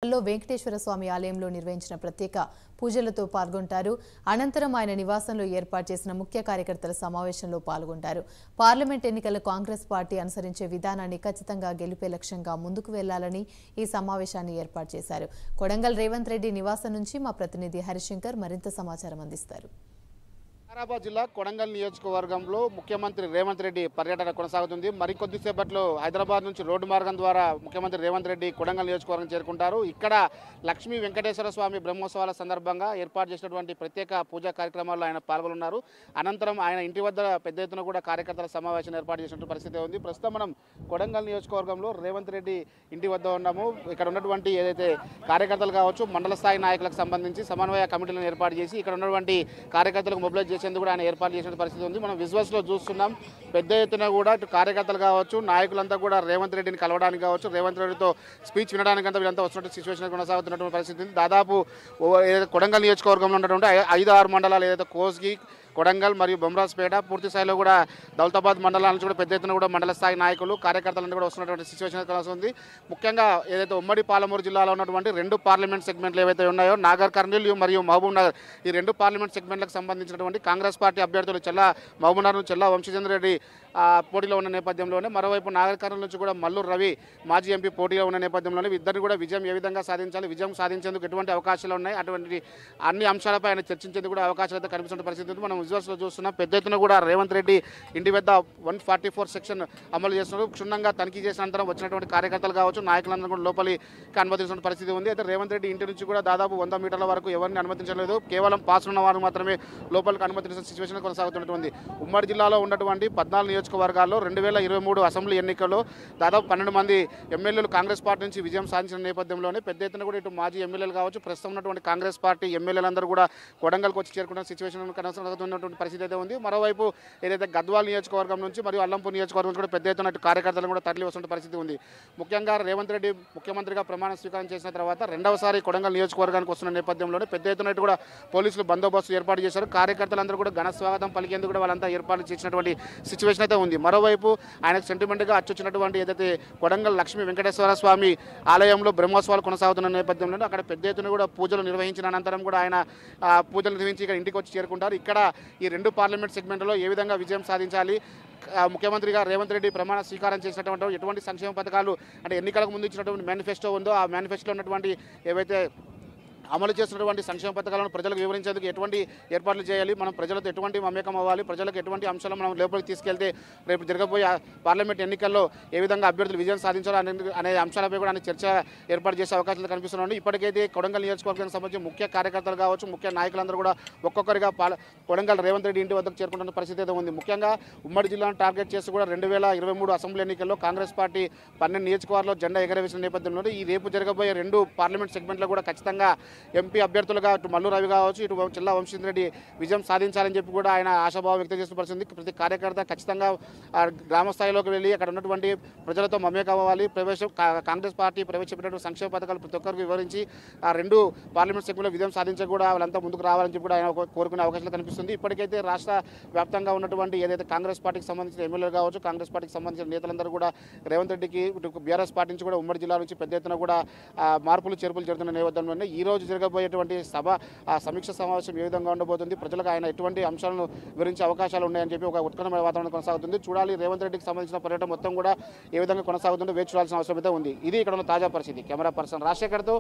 లో వెంకటేశ్వర స్వామి ఆలయంలో నిర్వహించిన ప్రత్యేక పూజలతో పాల్గొంటారు. అనంతరం ఆయన నివాసంలో ఏర్పాటు చేసిన ముఖ్య కార్యకర్తల సమావేశంలో పాల్గొంటారు. పార్లమెంట్ ఎన్నికల్లో కాంగ్రెస్ పార్టీ అనుసరించే విధానాన్ని ఖచ్చితంగా గెలిపే లక్ష్యంగా ముందుకు వెళ్లాలని ఈ సమావేశాన్ని ఏర్పాటు చేశారు. కొడంగల్ రేవంత్ రెడ్డి నివాసం నుంచి మా ప్రతినిధి హరిశంకర్ మరింత సమాచారం అందిస్తారు. వికారాబాద్ జిల్లా కొడంగల్ నియోజకవర్గంలో ముఖ్యమంత్రి రేవంత్ రెడ్డి పర్యటన కొనసాగుతుంది. మరికొద్దిసేపట్లో హైదరాబాద్ నుంచి రోడ్డు మార్గం ద్వారా ముఖ్యమంత్రి రేవంత్ రెడ్డి కొడంగల్ నియోజకవర్గం చేరుకుంటారు. ఇక్కడ లక్ష్మీ వెంకటేశ్వర స్వామి బ్రహ్మోత్సవాల సందర్భంగా ఏర్పాటు చేసినటువంటి ప్రత్యేక పూజా కార్యక్రమాల్లో ఆయన పాల్గొన్నారు. అనంతరం ఆయన ఇంటి వద్ద పెద్ద ఎత్తున కూడా కార్యకర్తల సమావేశం ఏర్పాటు చేసినటువంటి పరిస్థితి ఉంది. ప్రస్తుతం మనం కొడంగల్ నియోజకవర్గంలో రేవంత్ రెడ్డి ఇంటి వద్ద ఉన్నాము. ఇక్కడ ఉన్నటువంటి ఏదైతే కార్యకర్తలు కావచ్చు, మండల స్థాయి నాయకులకు సంబంధించి సమన్వయ కమిటీలను ఏర్పాటు చేసి ఇక్కడ ఉన్నటువంటి కార్యకర్తలకు మొబిలైజ్ చేసేందుకు కూడా ఆయన ఏర్పాటు చేసిన పరిస్థితి ఉంది. మనం విజువల్స్ లో చూస్తున్నాం. పెద్ద ఎత్తున కూడా ఇటు కార్యకర్తలు కావచ్చు, నాయకులంతా కూడా రేవంత్ రెడ్డిని కలవడానికి కావచ్చు, రేవంత్ రెడ్డితో స్పీచ్ వినడానికి అంతా వీళ్ళంతా వస్తున్నటువంటి సిచ్యువేషన్ కొనసాగుతున్నటువంటి పరిస్థితి ఉంది. దాదాపు కొడంగల్ నియోజకవర్గంలో ఉన్నటువంటి 5-6 మండలాలు ఏదైతే కోస్గి, కొడంగల్ మరియు బొమ్రాజ్పేట పూర్తి స్థాయిలో కూడా దౌలతాబాద్ మండలాల నుంచి కూడా పెద్ద ఎత్తున కూడా మండల స్థాయి నాయకులు కార్యకర్తలను కూడా వస్తున్నటువంటి సిచ్యువేషన్ కొనసాగుతుంది. ముఖ్యంగా ఏదైతే ఉమ్మడి పాలమూరు జిల్లాలో ఉన్నటువంటి 2 పార్లమెంట్ సెగ్మెంట్లు ఏవైతే ఉన్నాయో నాగర్ కర్నూల్ మరియు మహబూబ్ నగర్, ఈ 2 పార్లమెంట్ సెగ్మెంట్లకు సంబంధించినటువంటి కాంగ్రెస్ పార్టీ అభ్యర్థులు మహబూబ్ నగర్ నుంచి చెల్లా వంశీచంద్ర రెడ్డి పోటీలో ఉన్న నేపథ్యంలోనే, మరోవైపు నాగర్ కర్నూల్ నుంచి కూడా మల్లూరు రవి మాజీ ఎంపీ పోటీలో ఉన్న నేపథ్యంలోనే ఇద్దరిని కూడా విజయం ఏ విధంగా సాధించాలి, విజయం సాధించేందుకు ఎటువంటి అవకాశాలు ఉన్నాయి, అటువంటి అన్ని అంశాలపై ఆయన చర్చించేందుకు కూడా అవకాశాలు అయితే కనిపిస్తున్న పరిస్థితి ఉంది. మనం విజువల్స్లో చూస్తున్నాం. పెద్ద ఎత్తున కూడా రేవంత్ రెడ్డి ఇంటి వద్ద 144 సెక్షన్ అమలు చేస్తున్నారు. క్షుణ్ణంగా తనిఖీ చేసిన అనంతరం వచ్చినటువంటి కార్యకర్తలు కావచ్చు, నాయకులందరూ కూడా లోపలికి అనుమతిస్తున్న పరిస్థితి ఉంది. అయితే రేవంత్ రెడ్డి ఇంటి నుంచి కూడా దాదాపు 100 మీటర్ల వరకు ఎవరిని అనుమతించలేదు. కేవలం పాస్ ఉన్న వారు మాత్రమే లోపలికి అనుమతించిన సిచ్యువేషన్ కొనసాగుతున్నటువంటి ఉమ్మడి జిల్లాలో ఉన్నటువంటి 14 నియోజకవర్గాల్లో 2023 అసెంబ్లీ ఎన్నికల్లో దాదాపు 12 మంది ఎమ్మెల్యేలు కాంగ్రెస్ పార్టీ నుంచి విజయం సాధించిన నేపథ్యంలోనే పెద్ద ఎత్తున కూడా ఇటు మాజీ ఎమ్మెల్యేలు కావచ్చు, ప్రస్తుతం ఉన్నటువంటి కాంగ్రెస్ పార్టీ ఎమ్మెల్యేలందరూ కూడా కొడంగల్కి వచ్చి చేరుకున్న సిచ్యువేషన్ కొనసాగుతున్నటువంటి పరిస్థితి అయితే ఉంది. మరోవైపు ఏదైతే గద్వాల్ నియోజకవర్గం నుంచి మరియు అల్లంపూర్ నియోజకవర్గం నుంచి కూడా పెద్ద ఎత్తున కార్యకర్తలు కూడా తరలి వస్తున్న పరిస్థితి ఉంది. ముఖ్యంగా రేవంత్ రెడ్డి ముఖ్యమంత్రిగా ప్రమాణ స్వీకారం చేసిన తర్వాత రెండవసారి కొడంగల్ నియోజకవర్గానికి వస్తున్న నేపథ్యంలోనే పెద్ద ఎత్తున కూడా పోలీసులు బందోబస్తు ఏర్పాటు చేశారు. కార్యకర్తలందరూ కూడా ఘన స్వాగతం పలికేందుకు కూడా వాళ్ళంతా ఏర్పాటు చేసినటువంటి సిచ్యువేషన్ అయితే ఉంది. మరోవైపు ఆయనకు సెంటిమెంట్గా అచ్చొచ్చినటువంటి ఏదైతే కొడంగల్ లక్ష్మీ వెంకటేశ్వర స్వామి ఆలయంలో బ్రహ్మోత్సవాలు కొనసాగుతున్న నేపథ్యంలో అక్కడ పెద్ద ఎత్తున కూడా పూజలు నిర్వహించిన అనంతరం కూడా ఆయన పూజలు నిర్వహించి ఇక్కడ ఇంటికి వచ్చి చేరుకుంటారు. ఇక్కడ ఈ 2 పార్లమెంట్ సెగ్మెంట్లో ఏ విధంగా విజయం సాధించాలి, ముఖ్యమంత్రిగా రేవంత్ రెడ్డి ప్రమాణ స్వీకారం చేసినటువంటి ఎటువంటి సంక్షేమ పథకాలు అంటే ఎన్నికలకు ముందు ఇచ్చినటువంటి మేనిఫెస్టో ఉందో ఆ మేనిఫెస్టోలో ఉన్నటువంటి ఏవైతే అమలు చేస్తున్నటువంటి సంక్షేమ పథకాలను ప్రజలకు వివరించేందుకు ఎటువంటి ఏర్పాట్లు చేయాలి, మనం ప్రజలతో ఎటువంటి మమేకం అవ్వాలి, ప్రజలకు ఎటువంటి అంశాలు మనం లోపలికి తీసుకెళ్తే రేపు జరగబోయే పార్లమెంట్ ఎన్నికల్లో ఏ విధంగా అభ్యర్థులు విజయం సాధించాలి అనే అంశాలపై కూడా చర్చ ఏర్పాటు చేసే అవకాశాలు కనిపిస్తున్నాయి. ఇప్పటికైతే కొడంగల్ నియోజకవర్గానికి సంబంధించి ముఖ్య కార్యకర్తలు కావచ్చు, ముఖ్య నాయకులందరూ కూడా ఒక్కొక్కరిగా కొడంగల్ రేవంత్ రెడ్డి ఇంటి వద్దకు చేరుకుంటున్న పరిస్థితి అయితే ఉంది. ముఖ్యంగా ఉమ్మడి జిల్లాను టార్గెట్ చేసి కూడా 2023 అసెంబ్లీ ఎన్నికల్లో కాంగ్రెస్ పార్టీ 12 నియోజకవర్గాల్లో జెండా ఎగరవేసిన నేపథ్యంలో ఈ రేపు జరగబోయే 2 పార్లమెంట్ సెగ్మెంట్లో కూడా ఖచ్చితంగా ఎంపీ అభ్యర్థులుగా ఇటు మల్లు రవి కావచ్చు, ఇటు చెల్లా వంశీచంద్ర రెడ్డి విజయం సాధించాలని చెప్పి కూడా ఆయన ఆశాభావం వ్యక్తం చేస్తున్న పరిస్థితి. ప్రతి కార్యకర్త ఖచ్చితంగా గ్రామ స్థాయిలోకి వెళ్ళి అక్కడ ఉన్నటువంటి ప్రజలతో మమేకం అవ్వాలి, కాంగ్రెస్ పార్టీ ప్రవేశపెట్టినటువంటి సంక్షేమ పథకాలు ప్రతి ఒక్కరికి వివరించి ఆ 2 పార్లమెంట్ సెగ్మెంట్లో విజయం సాధించక కూడా వాళ్ళంతా ముందుకు రావాలని చెప్పి కూడా ఆయన కోరుకునే అవకాశాలు కనిపిస్తుంది. ఇప్పటికైతే రాష్ట్ర వ్యాప్తంగా ఉన్నటువంటి ఏదైతే కాంగ్రెస్ పార్టీకి సంబంధించిన ఎమ్మెల్యేలు కావచ్చు, కాంగ్రెస్ పార్టీకి సంబంధించిన నేతలందరూ కూడా రేవంత్ రెడ్డికి ఇటు బీఆర్ఎస్ పార్టీ నుంచి కూడా ఉమ్మడి జిల్లా నుంచి పెద్ద ఎత్తున కూడా మార్పులు చేర్పులు జరుగుతున్న నేపథ్యంలోనే ఈ రోజు జరగబోయే సమీక్ష సమావేశం ఏ విధంగా ఉండబోతుంది, ప్రజలకు ఆయన ఎటువంటి అంశాలను వివరించే అవకాశాలు ఉన్నాయని చెప్పి ఒక ఉత్కంఠమైన వాతావరణం కొనసాగుతుంది. చూడాలి రేవంత్ రెడ్డికి సంబంధించిన పర్యటన మొత్తం కూడా ఏ విధంగా కొనసాగుతుందో వేచి చూడాల్సిన అవసరం అయితే ఉంది. ఇది ఇక్కడ ఉన్న తాజా పరిస్థితి. Camera person రాజశేఖర్తో